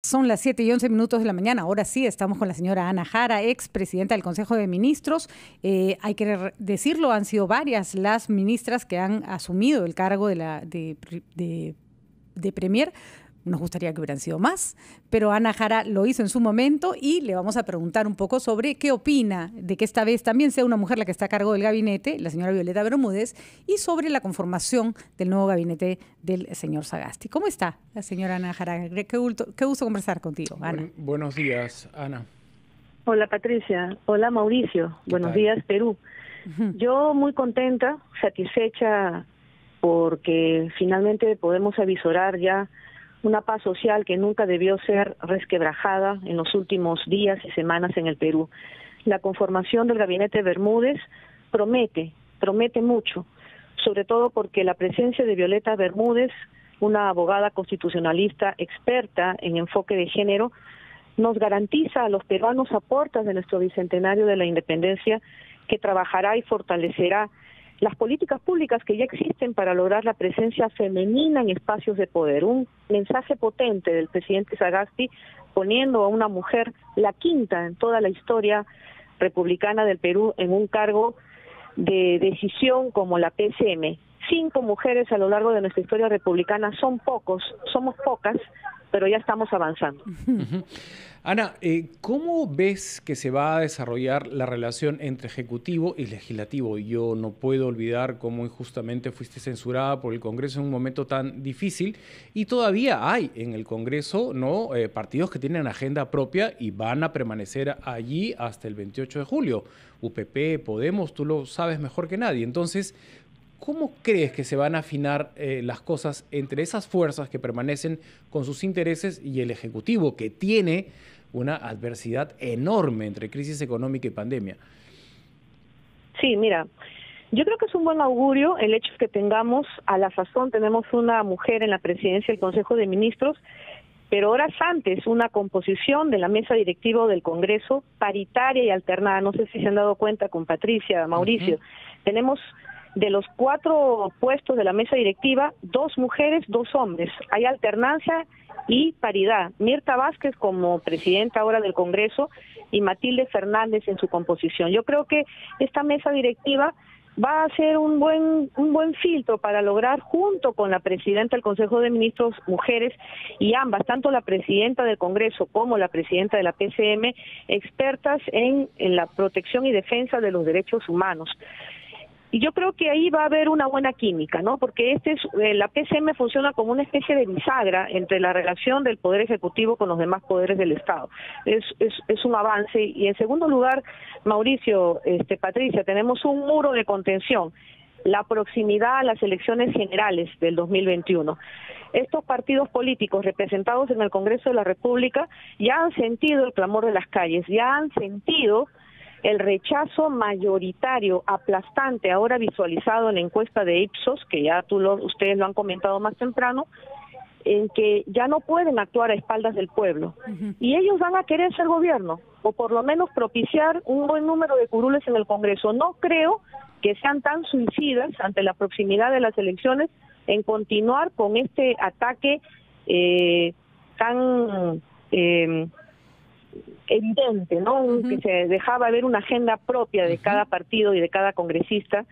Son las 7:11 de la mañana. Ahora sí, estamos con la señora Ana Jara, ex presidenta del Consejo de Ministros. Hay que decirlo, han sido varias las ministras que han asumido el cargo de premier. Nos gustaría que hubieran sido más, pero Ana Jara lo hizo en su momento y le vamos a preguntar un poco sobre qué opina de que esta vez también sea una mujer la que está a cargo del gabinete, la señora Violeta Bermúdez, y sobre la conformación del nuevo gabinete del señor Sagasti. ¿Cómo está la señora Ana Jara? Qué gusto conversar contigo, Ana. Buenos días, Ana. Hola, Patricia. Hola, Mauricio. Buenos días, Perú. Yo muy contenta, satisfecha, porque finalmente podemos avisorar ya una paz social que nunca debió ser resquebrajada en los últimos días y semanas en el Perú. La conformación del gabinete Bermúdez promete mucho, sobre todo porque la presencia de Violeta Bermúdez, una abogada constitucionalista experta en enfoque de género, nos garantiza a los peruanos a puertas de nuestro bicentenario de la independencia que trabajará y fortalecerá las políticas públicas que ya existen para lograr la presencia femenina en espacios de poder. Un mensaje potente del presidente Sagasti poniendo a una mujer, la quinta en toda la historia republicana del Perú, en un cargo de decisión como la PCM. 5 mujeres a lo largo de nuestra historia republicana somos pocas, pero ya estamos avanzando. Ana, ¿cómo ves que se va a desarrollar la relación entre Ejecutivo y Legislativo? Yo no puedo olvidar cómo injustamente fuiste censurada por el Congreso en un momento tan difícil y todavía hay en el Congreso partidos que tienen agenda propia y van a permanecer allí hasta el 28 de julio. UPP, Podemos, tú lo sabes mejor que nadie. Entonces, ¿cómo crees que se van a afinar las cosas entre esas fuerzas que permanecen con sus intereses y el Ejecutivo, que tiene una adversidad enorme entre crisis económica y pandemia? Sí, mira, yo creo que es un buen augurio el hecho que tengamos, a la sazón tenemos una mujer en la presidencia del Consejo de Ministros, pero horas antes una composición de la mesa directiva del Congreso paritaria y alternada. No sé si se han dado cuenta con Patricia, Mauricio. Tenemos de los 4 puestos de la mesa directiva, 2 mujeres, 2 hombres. Hay alternancia y paridad. Mirta Vázquez como presidenta ahora del Congreso y Matilde Fernández en su composición. Yo creo que esta mesa directiva va a ser un buen filtro para lograr, junto con la presidenta del Consejo de Ministros, mujeres, y ambas, tanto la presidenta del Congreso como la presidenta de la PCM, expertas en la protección y defensa de los derechos humanos. Y yo creo que ahí va a haber una buena química, ¿no? Porque la PCM funciona como una especie de bisagra entre la relación del Poder Ejecutivo con los demás poderes del Estado. Es un avance. Y en segundo lugar, Mauricio, Patricia, tenemos un muro de contención, la proximidad a las elecciones generales del 2021. Estos partidos políticos representados en el Congreso de la República ya han sentido el clamor de las calles, ya han sentido el rechazo mayoritario, aplastante, ahora visualizado en la encuesta de Ipsos, que ya ustedes lo han comentado más temprano, en que ya no pueden actuar a espaldas del pueblo. Y ellos van a querer ser gobierno, o por lo menos propiciar un buen número de curules en el Congreso. No creo que sean tan suicidas ante la proximidad de las elecciones en continuar con este ataque tan evidente, ¿no? Que se dejaba ver una agenda propia de cada partido y de cada congresista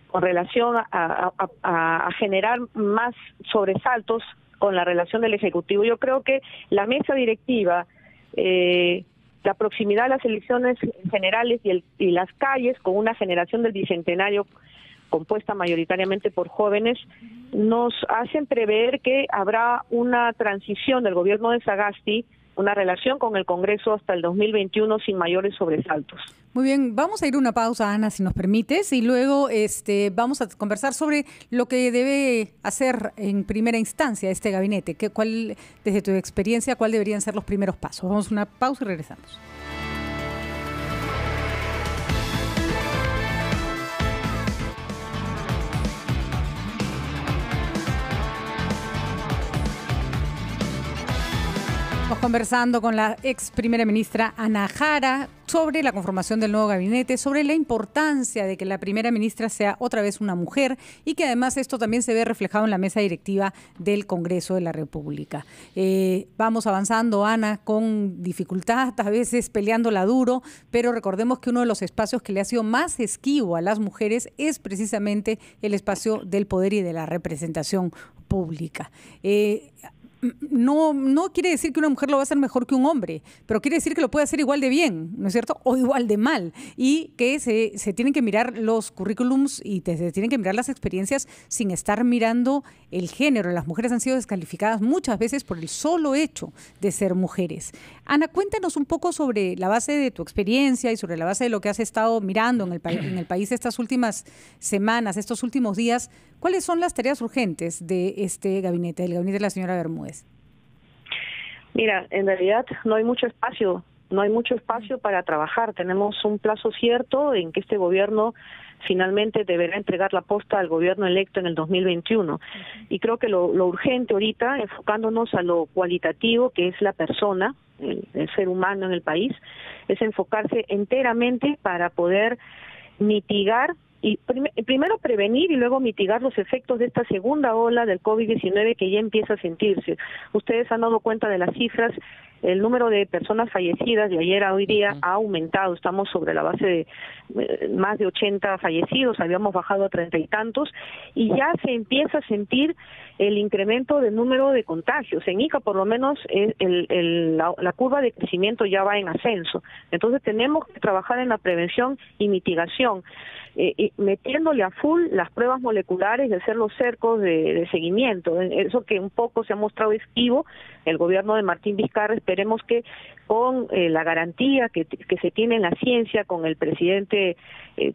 con relación a generar más sobresaltos con la relación del Ejecutivo. Yo creo que la mesa directiva, la proximidad a las elecciones generales y las calles, con una generación del bicentenario compuesta mayoritariamente por jóvenes, nos hacen prever que habrá una transición del gobierno de Sagasti, una relación con el Congreso hasta el 2021 sin mayores sobresaltos. Muy bien, vamos a ir a una pausa, Ana, si nos permites, y luego vamos a conversar sobre lo que debe hacer en primera instancia este gabinete. Desde tu experiencia, ¿cuál deberían ser los primeros pasos? Vamos a una pausa y regresamos. Estamos conversando con la ex primera ministra Ana Jara sobre la conformación del nuevo gabinete, sobre la importancia de que la primera ministra sea otra vez una mujer y que además esto también se ve reflejado en la mesa directiva del Congreso de la República. Vamos avanzando, Ana, con dificultad, a veces peleándola duro, pero recordemos que uno de los espacios que le ha sido más esquivo a las mujeres es precisamente el espacio del poder y de la representación pública. No quiere decir que una mujer lo va a hacer mejor que un hombre, pero quiere decir que lo puede hacer igual de bien, ¿no es cierto? O igual de mal. Y que se tienen que mirar los currículums y se tienen que mirar las experiencias sin estar mirando el género. Las mujeres han sido descalificadas muchas veces por el solo hecho de ser mujeres. Ana, cuéntanos un poco sobre la base de tu experiencia y sobre la base de lo que has estado mirando en el país estas últimas semanas, estos últimos días. ¿Cuáles son las tareas urgentes de este gabinete, del gabinete de la señora Bermúdez? Mira, en realidad no hay mucho espacio para trabajar. Tenemos un plazo cierto en que este gobierno finalmente deberá entregar la posta al gobierno electo en el 2021. Y creo que lo urgente ahorita, enfocándonos a lo cualitativo, que es la persona, el ser humano en el país, es enfocarse enteramente para poder mitigar y primero prevenir y luego mitigar los efectos de esta segunda ola del COVID-19 que ya empieza a sentirse. Ustedes han dado cuenta de las cifras, el número de personas fallecidas de ayer a hoy día ha aumentado, estamos sobre la base de más de 80 fallecidos, habíamos bajado a 30 y tantos, y ya se empieza a sentir el incremento del número de contagios. En Ica, por lo menos, la curva de crecimiento ya va en ascenso. Entonces tenemos que trabajar en la prevención y mitigación, metiéndole a full las pruebas moleculares y hacer los cercos de seguimiento. Eso que un poco se ha mostrado esquivo, el gobierno de Martín Vizcarra, esperemos que con la garantía que se tiene en la ciencia, con el presidente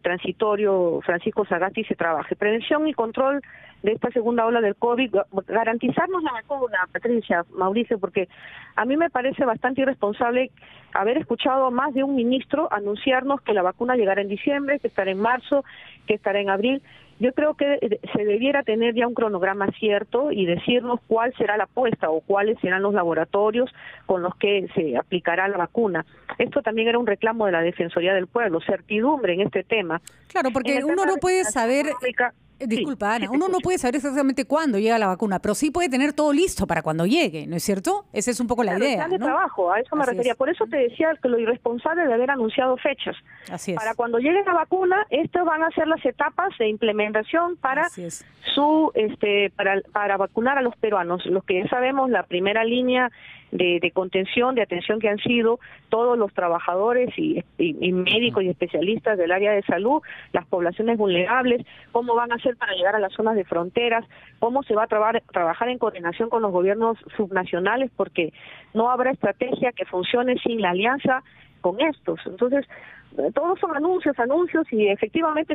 transitorio Francisco Sagasti, se trabaje. Prevención y control de esta segunda ola del COVID, garantizarnos la vacuna, Patricia, Mauricio, porque a mí me parece bastante irresponsable haber escuchado a más de un ministro anunciarnos que la vacuna llegará en diciembre, que estará en marzo, que estará en abril. Yo creo que se debiera tener ya un cronograma cierto y decirnos cuál será la apuesta o cuáles serán los laboratorios con los que se aplicará la vacuna. Esto también era un reclamo de la Defensoría del Pueblo, certidumbre en este tema. Claro, porque uno no puede saber... Disculpa, Ana, uno no puede saber exactamente cuándo llega la vacuna, pero sí puede tener todo listo para cuando llegue, ¿no es cierto? Esa es un poco la idea, plan de ¿no? Trabajo, a eso me refería. Por eso te decía que lo irresponsable de haber anunciado fechas. Así es. Para cuando llegue la vacuna, estas van a ser las etapas de implementación para para vacunar a los peruanos. Los que ya sabemos, la primera línea de contención, de atención, que han sido todos los trabajadores y médicos y especialistas del área de salud, las poblaciones vulnerables, cómo van a hacer para llegar a las zonas de fronteras, cómo se va a trabajar en coordinación con los gobiernos subnacionales, porque no habrá estrategia que funcione sin la alianza con estos. Entonces, todos son anuncios y efectivamente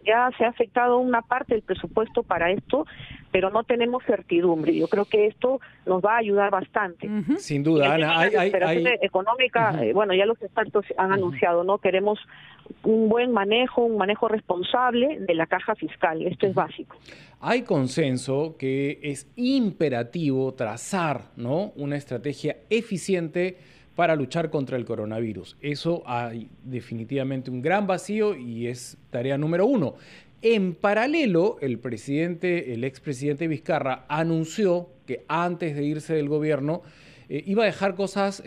ya se ha afectado una parte del presupuesto para esto, pero no tenemos certidumbre. Yo creo que esto nos va a ayudar bastante. Sin duda, Ana. Hay económica, bueno, ya los expertos han anunciado, ¿no? Queremos un buen manejo, un manejo responsable de la caja fiscal. Esto es básico. Hay consenso que es imperativo trazar, ¿no?, una estrategia eficiente para luchar contra el coronavirus. Eso hay definitivamente un gran vacío y es tarea número uno. En paralelo, el expresidente Vizcarra anunció que antes de irse del gobierno iba a dejar cosas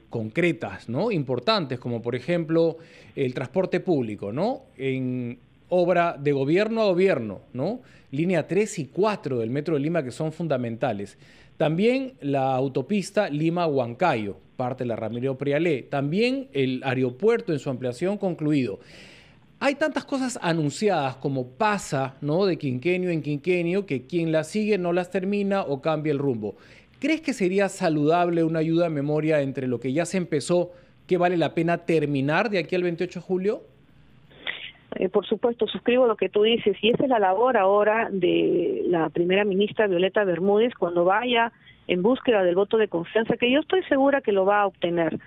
concretas, ¿no?, importantes, como por ejemplo el transporte público, ¿no?, en obra de gobierno a gobierno, ¿no?, línea 3 y 4 del Metro de Lima, que son fundamentales. También la autopista Lima-Huancayo, parte de la Ramiro Prialé. También el aeropuerto en su ampliación concluido. Hay tantas cosas anunciadas como pasa, ¿no?, de quinquenio en quinquenio, que quien las sigue no las termina o cambia el rumbo. ¿Crees que sería saludable una ayuda a memoria entre lo que ya se empezó, que vale la pena terminar de aquí al 28 de julio? Por supuesto, suscribo lo que tú dices, y esa es la labor ahora de la primera ministra Violeta Bermúdez cuando vaya en búsqueda del voto de confianza, que yo estoy segura que lo va a obtener.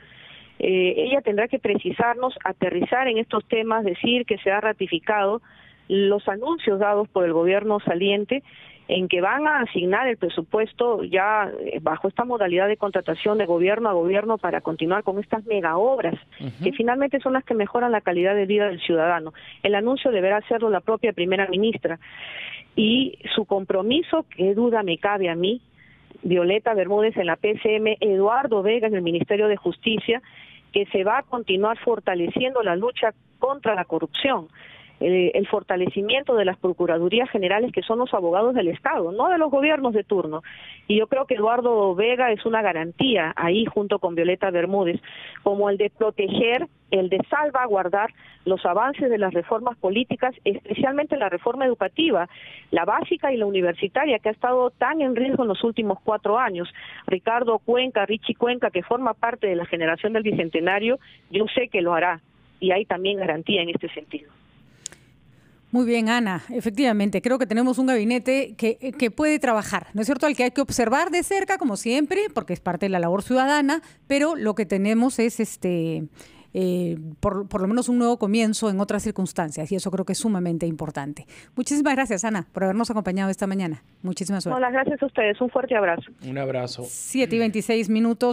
Ella tendrá que precisarnos, aterrizar en estos temas, decir que se ha ratificado los anuncios dados por el gobierno saliente en que van a asignar el presupuesto ya bajo esta modalidad de contratación de gobierno a gobierno para continuar con estas mega obras, que finalmente son las que mejoran la calidad de vida del ciudadano. El anuncio deberá hacerlo la propia primera ministra, y su compromiso, qué duda me cabe a mí, Violeta Bermúdez en la PCM, Eduardo Vega en el Ministerio de Justicia, que se va a continuar fortaleciendo la lucha contra la corrupción, el fortalecimiento de las procuradurías generales, que son los abogados del Estado, no de los gobiernos de turno. Y yo creo que Eduardo Vega es una garantía ahí, junto con Violeta Bermúdez, como el de proteger, el de salvaguardar los avances de las reformas políticas, especialmente la reforma educativa, la básica y la universitaria, que ha estado tan en riesgo en los últimos 4 años. Ricardo Cuenca, Richie Cuenca, que forma parte de la generación del Bicentenario, yo sé que lo hará, y hay también garantía en este sentido. Muy bien, Ana. Efectivamente, creo que tenemos un gabinete que puede trabajar, ¿no es cierto? Al que hay que observar de cerca, como siempre, porque es parte de la labor ciudadana, pero lo que tenemos es por lo menos un nuevo comienzo en otras circunstancias, y eso creo que es sumamente importante. Muchísimas gracias, Ana, por habernos acompañado esta mañana. Muchísimas gracias. No, las gracias a ustedes. Un fuerte abrazo. Un abrazo. 7:26.